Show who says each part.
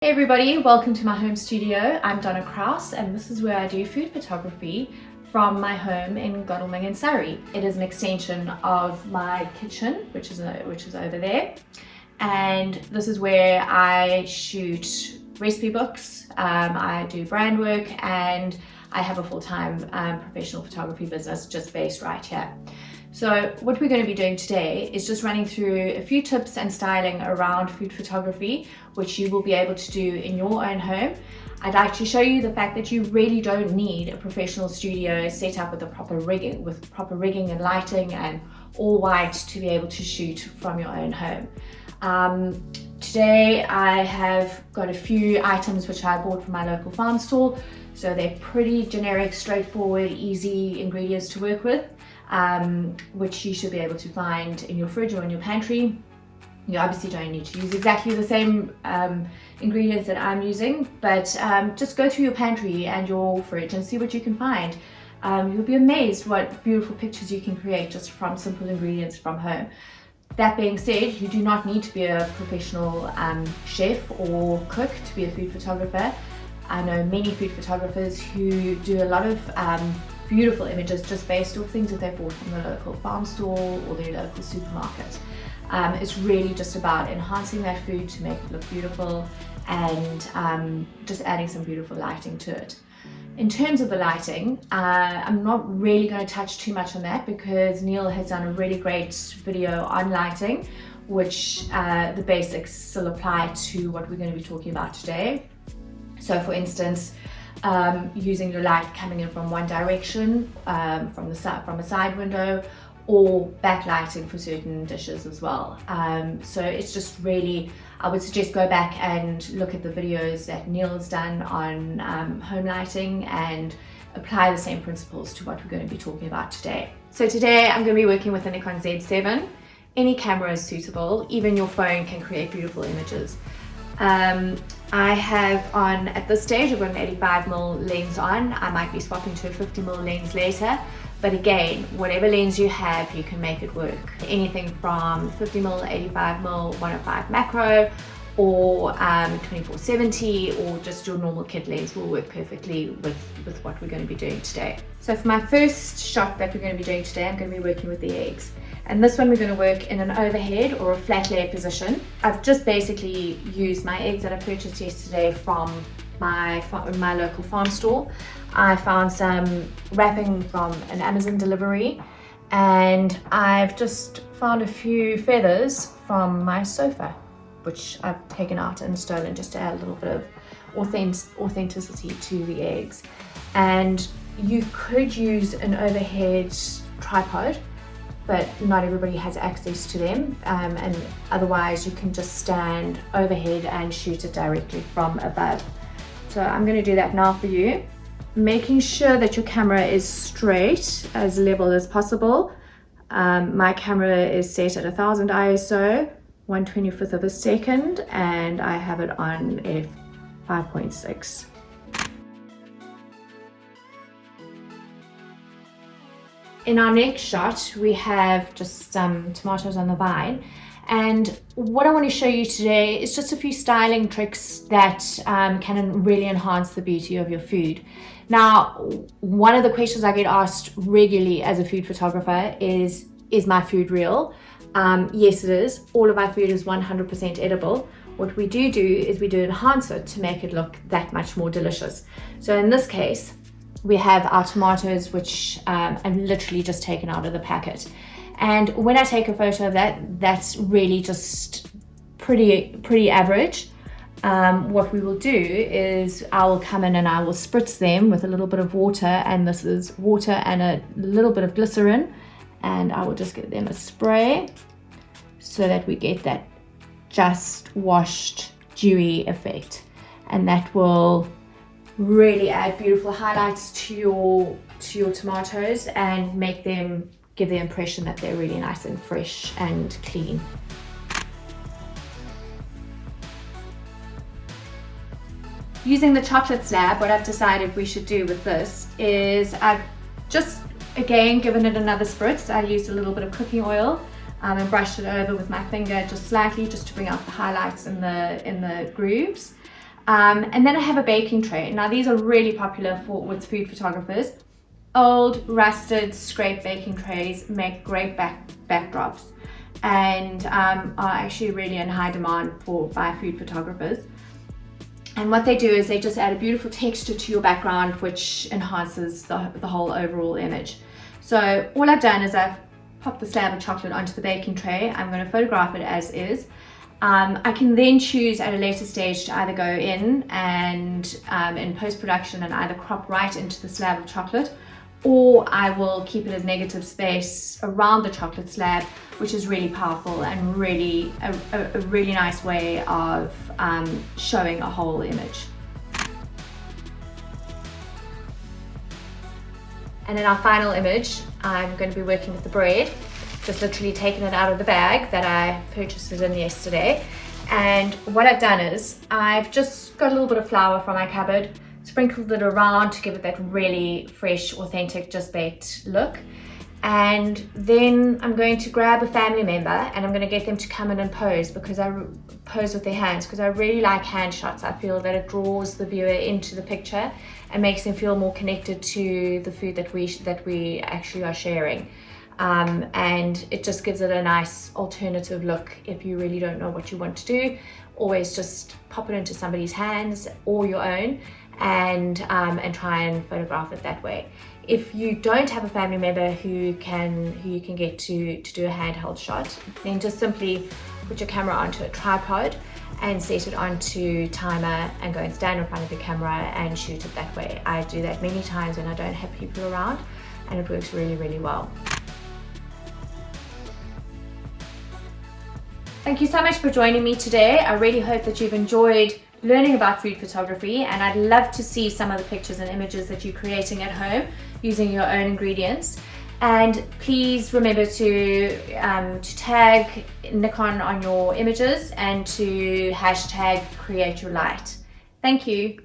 Speaker 1: Hey everybody, welcome to my home studio. I'm Donna Crous and this is where I do food photography from my home in Godalming in Surrey. It is an extension of my kitchen, which is over there. And this is where I shoot recipe books, I do brand work, and I have a full-time professional photography business just based right here. So what we're going to be doing today is just running through a few tips and styling around food photography, which you will be able to do in your own home. I'd like to show you the fact that you really don't need a professional studio set up with proper rigging and lighting and all white to be able to shoot from your own home. Today I have got a few items which I bought from my local farm store, so they're pretty generic, straightforward, easy ingredients to work with. Which you should be able to find in your fridge or in your pantry. You obviously don't need to use exactly the same ingredients that I'm using, but just go through your pantry and your fridge and see what you can find. You'll be amazed what beautiful pictures you can create just from simple ingredients from home. That being said, you do not need to be a professional chef or cook to be a food photographer. I know many food photographers who do a lot of beautiful images just based off things that they bought from the local farm store or their local supermarket. It's really just about enhancing that food to make it look beautiful and just adding some beautiful lighting to it. In terms of the lighting, I'm not really going to touch too much on that because Neil has done a really great video on lighting, which the basics still apply to what we're going to be talking about today. So for instance, using your light coming in from one direction, from a side window, or backlighting for certain dishes as well. So it's just really, I would suggest go back and look at the videos that Neil has done on home lighting and apply the same principles to what we're going to be talking about today. So today I'm going to be working with a Nikon Z7. Any camera is suitable, even your phone can create beautiful images. I have on, at this stage, I've got an 85mm lens on. I might be swapping to a 50mm lens later, but again, whatever lens you have, you can make it work. Anything from 50mm, 85mm, 105 macro, or 24-70, or just your normal kit lens will work perfectly with what we're going to be doing today. So for my first shot that we're going to be doing today, I'm going to be working with the eggs. And this one we're going to work in an overhead or a flat layer position. I've just basically used my eggs that I purchased yesterday from my local farm store. I found some wrapping from an Amazon delivery, and I've just found a few feathers from my sofa, which I've taken out and stolen just to add a little bit of authenticity to the eggs. And you could use an overhead tripod, but not everybody has access to them, and otherwise you can just stand overhead and shoot it directly from above. So I'm going to do that now for you, making sure that your camera is straight, as level as possible. My camera is set at 1000 ISO, 1/25 of a second, and I have it on f5.6. In our next shot, we have just some tomatoes on the vine, and what I want to show you today is just a few styling tricks that can really enhance the beauty of your food. Now, one of the questions I get asked regularly as a food photographer is my food real? Yes, it is. All of my food is 100% edible. What we do is we do enhance it to make it look that much more delicious. So in this case, we have our tomatoes, which I've literally just taken out of the packet. And when I take a photo of that, that's really just pretty average. What we will do is I will come in and I will spritz them with a little bit of water, and this is water and a little bit of glycerin, and I will just give them a spray so that we get that just washed, dewy effect. And that will really add beautiful highlights to your tomatoes and make them give the impression that they're really nice and fresh and clean. Using the chocolate slab, what I've decided we should do with this is I've just again given it another spritz. I used a little bit of cooking oil and brushed it over with my finger just slightly, just to bring out the highlights in the grooves. And then I have a baking tray. Now these are really popular with food photographers. Old rusted scraped baking trays make great backdrops, and are actually really in high demand by food photographers. And what they do is they just add a beautiful texture to your background, which enhances the whole overall image. So all I've done is I've popped the slab of chocolate onto the baking tray. I'm going to photograph it as is. I can then choose at a later stage to either go in and in post-production and either crop right into the slab of chocolate, or I will keep it as negative space around the chocolate slab, which is really powerful and really a really nice way of showing a whole image. And in our final image, I'm going to be working with the bread. Just literally taken it out of the bag that I purchased it in yesterday. And what I've done is I've just got a little bit of flour from my cupboard, sprinkled it around to give it that really fresh, authentic, just baked look. And then I'm going to grab a family member and I'm going to get them to come in and pose, because I pose with their hands, because I really like hand shots. I feel that it draws the viewer into the picture and makes them feel more connected to the food that we actually are sharing. And it just gives it a nice alternative look. If you really don't know what you want to do, always just pop it into somebody's hands or your own, and try and photograph it that way. If you don't have a family member who you can get to do a handheld shot, then just simply put your camera onto a tripod and set it onto timer and go and stand in front of your camera and shoot it that way. I do that many times when I don't have people around, and it works really, really well. Thank you so much for joining me today. I really hope that you've enjoyed learning about food photography, and I'd love to see some of the pictures and images that you're creating at home using your own ingredients. And please remember to tag Nikon on your images and to hashtag create your light. Thank you.